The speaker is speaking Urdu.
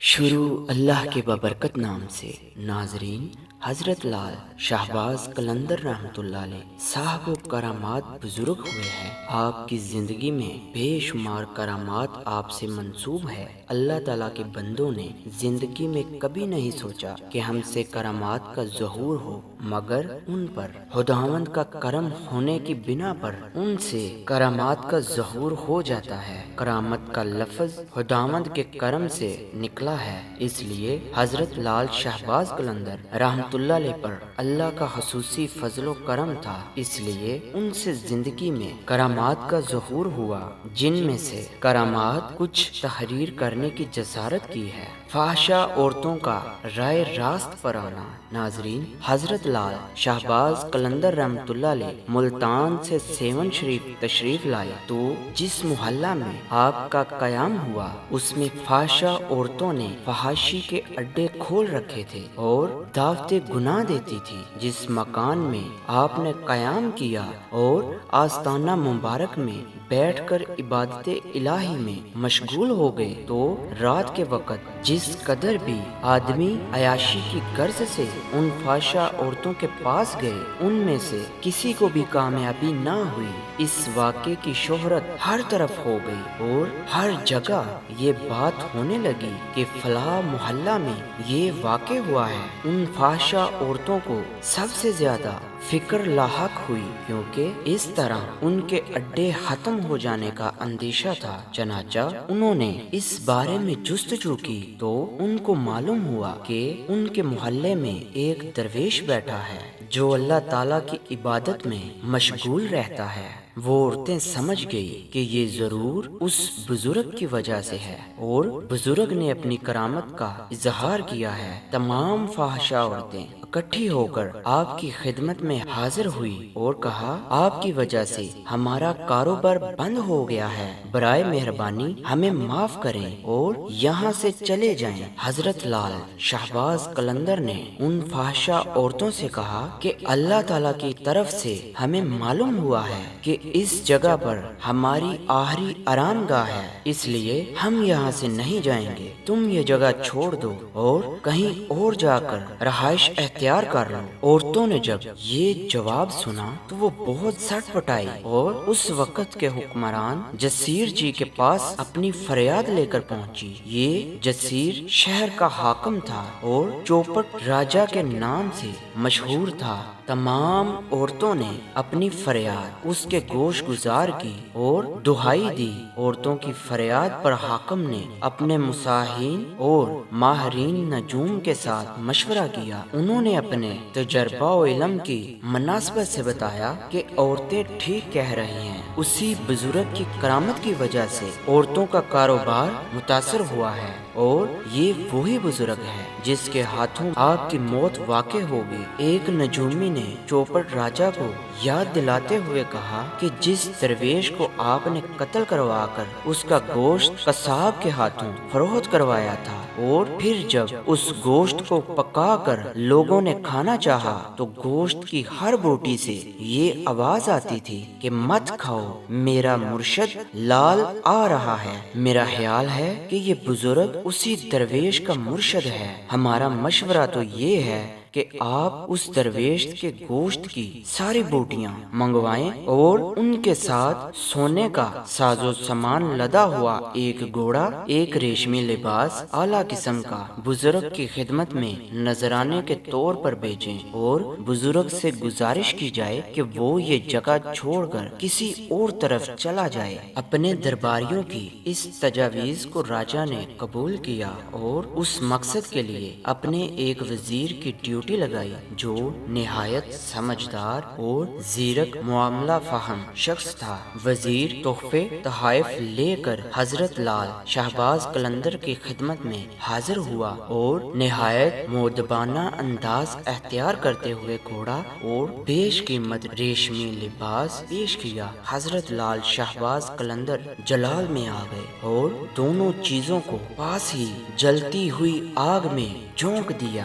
شروع اللہ کے بابرکت نام سے۔ ناظرین، حضرت لال شہباز قلندر رحمۃ اللہ علیہ صاحب و کرامات بزرگ ہوئے ہیں۔ آپ کی زندگی میں بے شمار کرامات آپ سے منسوب ہے۔ اللہ تعالیٰ کے بندوں نے زندگی میں کبھی نہیں سوچا کہ ہم سے کرامات کا ظہور ہو، مگر ان پر خداوند کا کرم ہونے کی بنا پر ان سے کرامات کا ظہور ہو جاتا ہے۔ کرامت کا لفظ خداوند کے کرم سے نکلا ہے، اس لیے حضرت لال شہباز قلندر رحمۃ اللہ علیہ پر اللہ کا خصوصی فضل و کرم تھا، اس لیے ان سے زندگی میں کرامات کا ظہور ہوا، جن میں سے کرامات کچھ تحریر کرنے کی جسارت کی ہے۔ فحشہ عورتوں کا رائے راست پر آنا۔ ناظرین، حضرت لال شہباز قلندر رحمۃ اللہ علیہ ملتان سے سیون شریف تشریف لائے تو جس محلہ میں آپ کا قیام ہوا اس میں فحشہ عورتوں نے فحاشی کے اڈے کھول رکھے تھے اور دعوت گناہ دیتی تھی۔ جس مکان میں آپ نے قیام کیا اور آستانہ مبارک میں بیٹھ کر عبادت الہی میں مشغول ہو گئے تو رات کے وقت جس قدر بھی آدمی عیاشی کی غرض سے ان فحشہ عورتوں کے پاس گئے، ان میں سے کسی کو بھی کامیابی نہ ہوئی۔ اس واقعے کی شہرت ہر طرف ہو گئی اور ہر جگہ یہ بات ہونے لگی کہ فلاں محلہ میں یہ واقع ہوا ہے۔ ان فحشہ عورتوں کو سب سے زیادہ فکر لاحق ہوئی، کیونکہ اس طرح ان کے اڈے ختم ہو جانے کا اندیشہ تھا۔ چنانچہ انہوں نے اس بارے میں جستجو کی تو ان کو معلوم ہوا کہ ان کے محلے میں ایک درویش بیٹھا ہے جو اللہ تعالیٰ کی عبادت میں مشغول رہتا ہے۔ وہ عورتیں سمجھ گئی کہ یہ ضرور اس بزرگ کی وجہ سے ہے اور بزرگ نے اپنی کرامت کا اظہار کیا ہے۔ تمام فحشہ عورتیں اکٹھی ہو کر آپ کی خدمت میں حاضر ہوئی اور کہا، آپ کی وجہ سے ہمارا کاروبار بند ہو گیا ہے، برائے مہربانی ہمیں معاف کریں اور یہاں سے چلے جائیں۔ حضرت لال شہباز قلندر نے ان فحشہ عورتوں سے کہا کہ اللہ تعالیٰ کی طرف سے ہمیں معلوم ہوا ہے کہ اس جگہ پر ہماری آخری آرام گاہ ہے، اس لیے ہم یہاں سے نہیں جائیں گے۔ تم یہ جگہ چھوڑ دو اور کہیں اور جا کر رہائش اختیار کر لو۔ عورتوں نے جب یہ جواب سنا تو وہ بہت سٹ پٹائی اور اس وقت کے حکمران جسیر جی کے پاس اپنی فریاد لے کر پہنچی۔ یہ جسیر شہر کا حاکم تھا اور چوپٹ راجہ کے نام سے مشہور تھا۔ تمام عورتوں نے اپنی فریاد اس کے گوش گزار کی اور دہائی دی۔ عورتوں کی فریاد پر حاکم نے اپنے مساحین اور ماہرین نجوم کے ساتھ مشورہ کیا۔ انہوں نے اپنے تجربہ و علم کی مناسبت سے بتایا کہ عورتیں ٹھیک کہہ رہی ہیں، اسی بزرگ کی کرامت کی وجہ سے عورتوں کا کاروبار متاثر ہوا ہے اور یہ وہی بزرگ ہے جس کے ہاتھوں آپ کی موت واقع ہوگی۔ ایک نجومی نے چوپٹ راجہ کو یاد دلاتے ہوئے کہا کہ جس درویش کو آپ نے قتل کروا کر اس کا گوشت قصاب کے ہاتھوں فروخت کروایا تھا اور پھر جب اس گوشت کو پکا کر لوگوں نے کھانا چاہا تو گوشت کی ہر بوٹی سے یہ آواز آتی تھی کہ مت کھاؤ، میرا مرشد لال آ رہا ہے۔ میرا خیال ہے کہ یہ بزرگ اسی درویش کا مرشد ہے۔ ہمارا مشورہ تو یہ ہے کہ آپ اس درویش کے گوشت کی ساری بوٹیاں منگوائیں اور ان کے ساتھ سونے کا ساز و سامان لدا ہوا ایک گھوڑا، ایک ریشمی لباس اعلیٰ قسم کا بزرگ کی خدمت میں نذرانے کے طور پر بھیجیں اور بزرگ سے گزارش کی جائے کہ وہ یہ جگہ چھوڑ کر کسی اور طرف چلا جائے۔ اپنے درباریوں کی اس تجاویز کو راجہ نے قبول کیا اور اس مقصد کے لیے اپنے ایک وزیر کی ڈیوٹی لگائی جو نہایت سمجھدار اور زیرک معاملہ فہم شخص تھا۔ وزیر تحفے تحائف لے کر حضرت لال شہباز قلندر کی خدمت میں حاضر ہوا اور نہایت مؤدبانہ انداز اختیار کرتے ہوئے گھوڑا اور بیش قیمت ریشمی لباس پیش کیا۔ حضرت لال شہباز قلندر جلال میں آ گئے اور دونوں چیزوں کو پاس ہی جلتی ہوئی آگ میں جھونک دیا۔